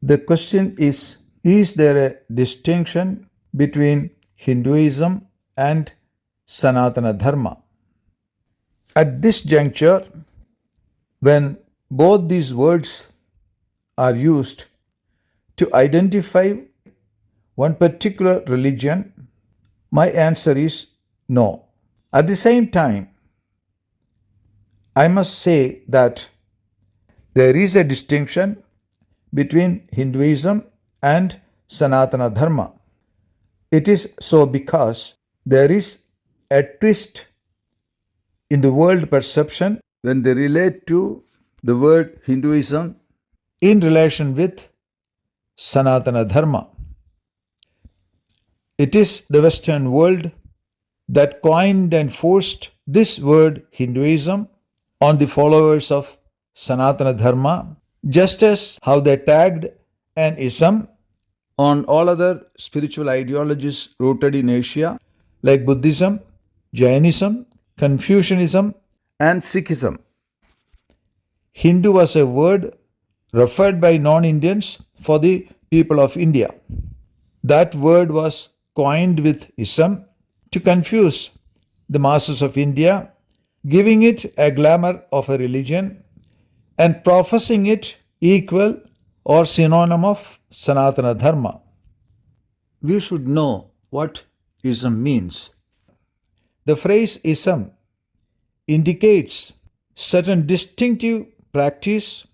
The question is there a distinction between Hinduism and Sanatana Dharma? At this juncture, when both these words are used to identify one particular religion, my answer is no. At the same time, I must say that there is a distinction between Hinduism and Sanatana Dharma. It is so because there is a twist in the world perception when they relate to the word Hinduism in relation with Sanatana Dharma. It is the Western world that coined and forced this word Hinduism on the followers of Sanatana Dharma, just as how they tagged an ism on all other spiritual ideologies rooted in Asia like Buddhism, Jainism, Confucianism, and Sikhism. Hindu was a word referred by non-Indians for the people of India. That word was coined with ism to confuse the masses of India, giving it a glamour of a religion and professing it equal or synonym of Sanatana Dharma. We should know what ism means. The phrase ism indicates certain distinctive practice,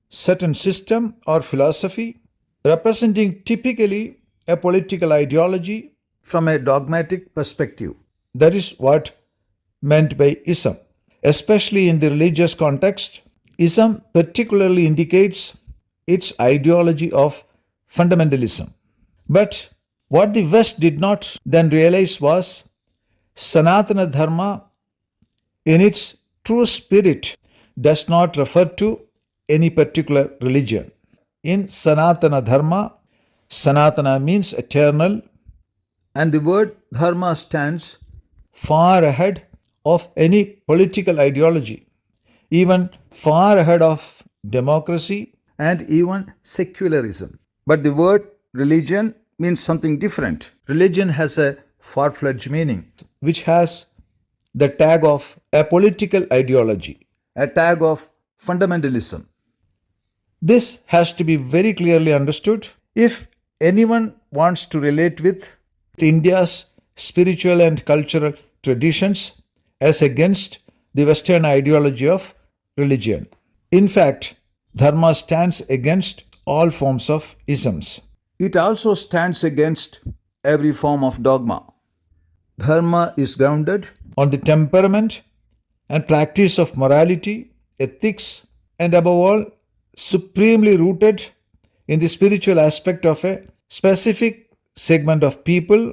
certain system or philosophy representing typically a political ideology from a dogmatic perspective. That is what meant by ism. Especially in the religious context, ism particularly indicates its ideology of fundamentalism. But what the West did not then realize was Sanatana Dharma in its true spirit does not refer to any particular religion. In Sanatana Dharma, Sanatana means eternal, and the word Dharma stands far ahead of any political ideology, even far ahead of democracy and even secularism. But the word religion means something different. Religion has a far-fetched meaning, which has the tag of a political ideology, a tag of fundamentalism. This has to be very clearly understood if anyone wants to relate with India's spiritual and cultural traditions as against the Western ideology of religion. In fact, Dharma stands against all forms of isms. It also stands against every form of dogma. Dharma is grounded on the temperament and practice of morality, ethics, and above all, supremely rooted in the spiritual aspect of a specific segment of people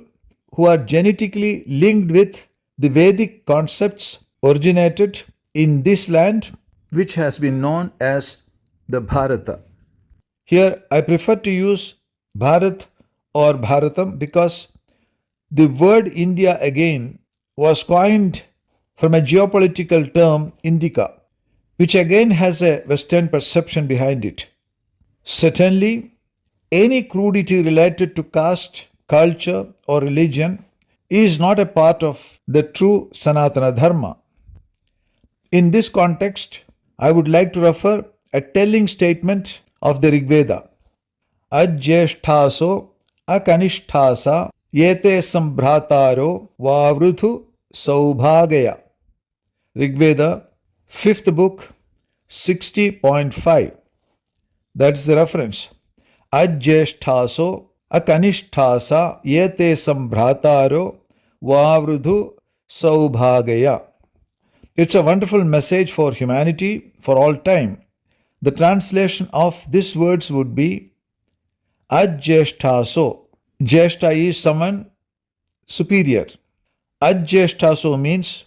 who are genetically linked with the Vedic concepts originated in this land, which has been known as the Bharata. Here I prefer to use Bharat or Bharatam because the word India again was coined from a geopolitical term Indica, which again has a Western perception behind it. Certainly, any crudity related to caste, culture, or religion is not a part of the true Sanatana Dharma. In this context, I would like to refer a telling statement of the Rig Veda. Ajyeshtaso akanishtasa yete sambhrataro vavruthu saubhagaya. Rig Veda, 5th book, 60.5. That's the reference. Ajyeshtaso akanishtasa yete sambhrataro vavrudhu saubhagaya. It's a wonderful message for humanity for all time. The translation of these words would be Ajyeshtaso. Jeshta is someone superior. Ajyeshtaso means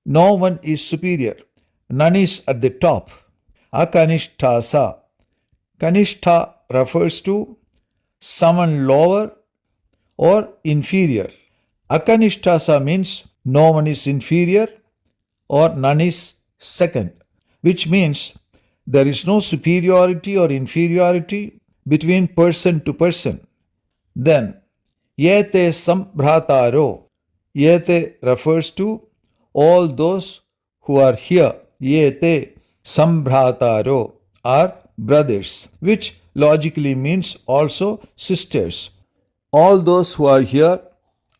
no one is superior. None is at the top. Akanishtasa. Kanishta refers to someone lower or inferior. Akanishtasa means no one is inferior or none is second, which means there is no superiority or inferiority between person to person. Then, yete sambhrataro. Yete refers to all those who are here. Yete sambhrataro are brothers, which logically means also sisters. All those who are here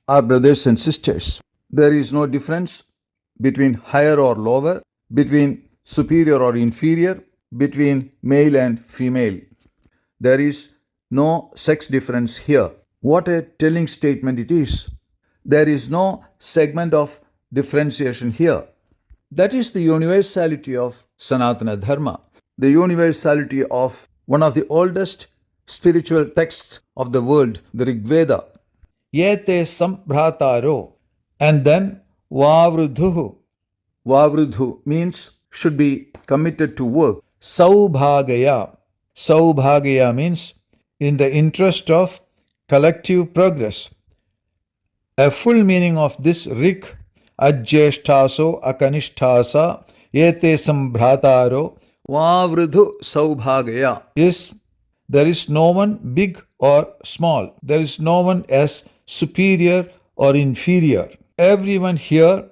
are brothers and sisters. There is no difference between higher or lower, between superior or inferior, between male and female. There is no sex difference here. What a telling statement it is. There is no segment of differentiation here. That is the universality of Sanatana Dharma, the universality of one of the oldest spiritual texts of the world, the Rig Veda. Yete sambhrataro. And then vavrudhu. Vavrudhu means should be committed to work. Saubhagaya. Saubhagaya means in the interest of collective progress. A full meaning of this rig, ajjeshtaso akanishtasa yete sambhrataro vavrudhu saubhagaya, is there is no one big or small. There is no one as superior or inferior. Everyone here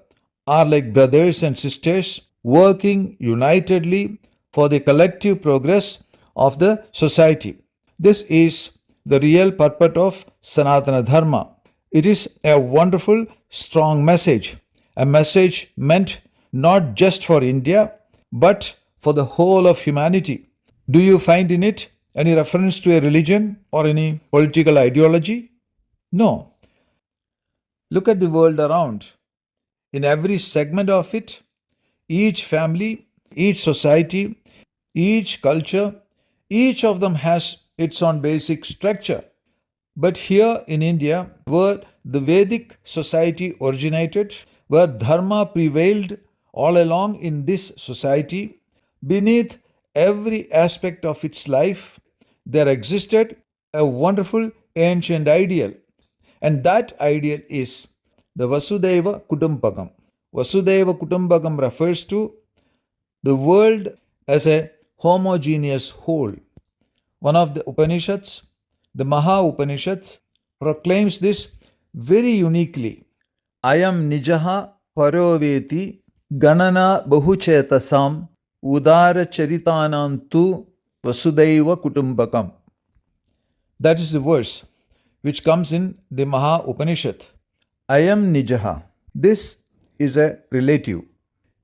are like brothers and sisters working unitedly for the collective progress of the society. This is the real purport of Sanatana Dharma. It is a wonderful, strong message, a message meant not just for India, but for the whole of humanity. Do you find in it any reference to a religion or any political ideology? No. Look at the world around. In every segment of it, each family, each society, each culture, each of them has its own basic structure. But here in India, where the Vedic society originated, where Dharma prevailed all along in this society, beneath every aspect of its life, there existed a wonderful ancient ideal. And that ideal is the Vasudhaiva Kutumbakam. Vasudhaiva Kutumbakam refers to the world as a homogeneous whole. One of the Upanishads, the Maha Upanishads, proclaims this very uniquely. Ayam nijaha paroveti ganana bahuchetasam udara charitanam tu vasudhaiva kutumbakam. That is the verse which comes in the Maha Upanishad. Ayam nijaha. This is a relative.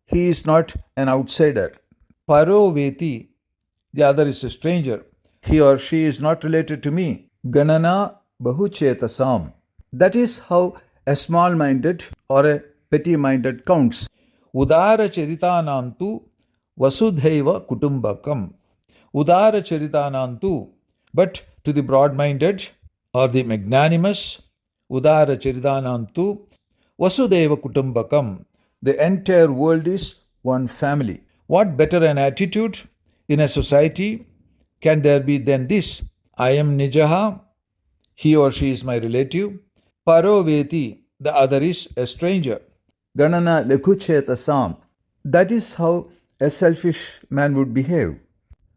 He is not an outsider. Paroveti, the other is a stranger. He or she is not related to me. Ganana bahuchetasam. That is how a small-minded or a petty-minded counts. Udara charitanam tu vasudhaiva kutumbakam. Udara charitanam tu. But to the broad-minded or the magnanimous, udara charitanam tu vasudhaiva kutumbakam. The entire world is one family. What better an attitude in a society can there be than this? I am nijaha, he or she is my relative. Paroveti, the other is a stranger. Ganana lekhuchetasam. That is how a selfish man would behave.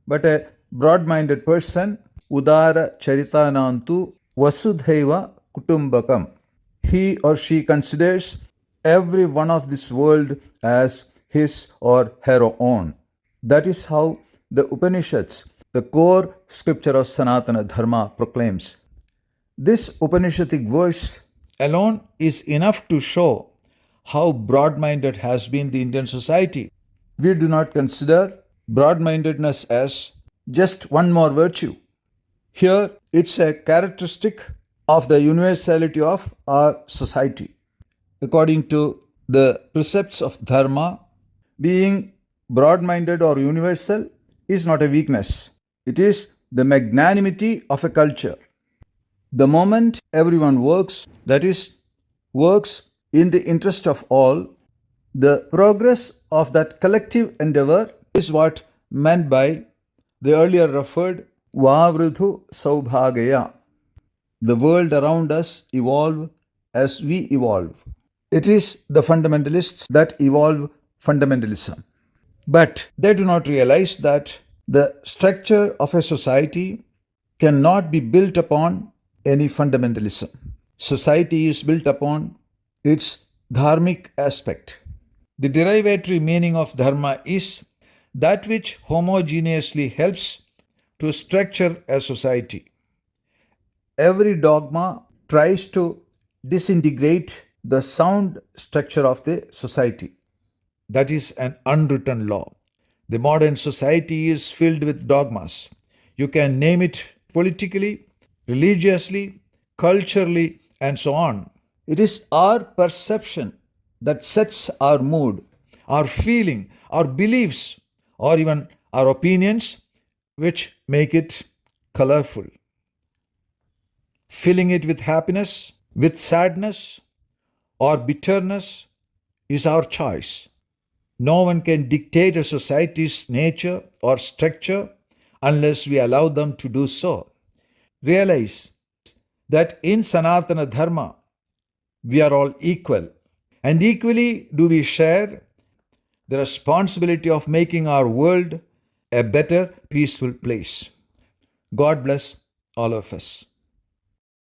But a broad-minded person, udara charitanantu vasudhaiva kutumbakam. He or she considers every one of this world as his or her own. That is how the Upanishads, the core scripture of Sanatana Dharma, proclaims. This Upanishadic verse alone is enough to show how broad-minded has been the Indian society. We do not consider broad-mindedness as just one more virtue. Here, it's a characteristic of the universality of our society. According to the precepts of Dharma, being broad-minded or universal is not a weakness. It is the magnanimity of a culture. The moment everyone works, that is, works in the interest of all, the progress of that collective endeavor is what meant by the earlier referred Vavrudhu Saubhagaya. The world around us evolve as we evolve. It is the fundamentalists that evolve fundamentalism. But they do not realize that the structure of a society cannot be built upon any fundamentalism. Society is built upon its dharmic aspect. The derivatory meaning of dharma is that which homogeneously helps to structure a society. Every dogma tries to disintegrate the sound structure of the society. That is an unwritten law. The modern society is filled with dogmas. You can name it politically, religiously, culturally, and so on. It is our perception that sets our mood, our feeling, our beliefs, or even our opinions, which make it colorful. Filling it with happiness, with sadness, or bitterness is our choice. No one can dictate a society's nature or structure unless we allow them to do so. Realize that in Sanatana Dharma, we are all equal, and equally do we share the responsibility of making our world a better, peaceful place. God bless all of us.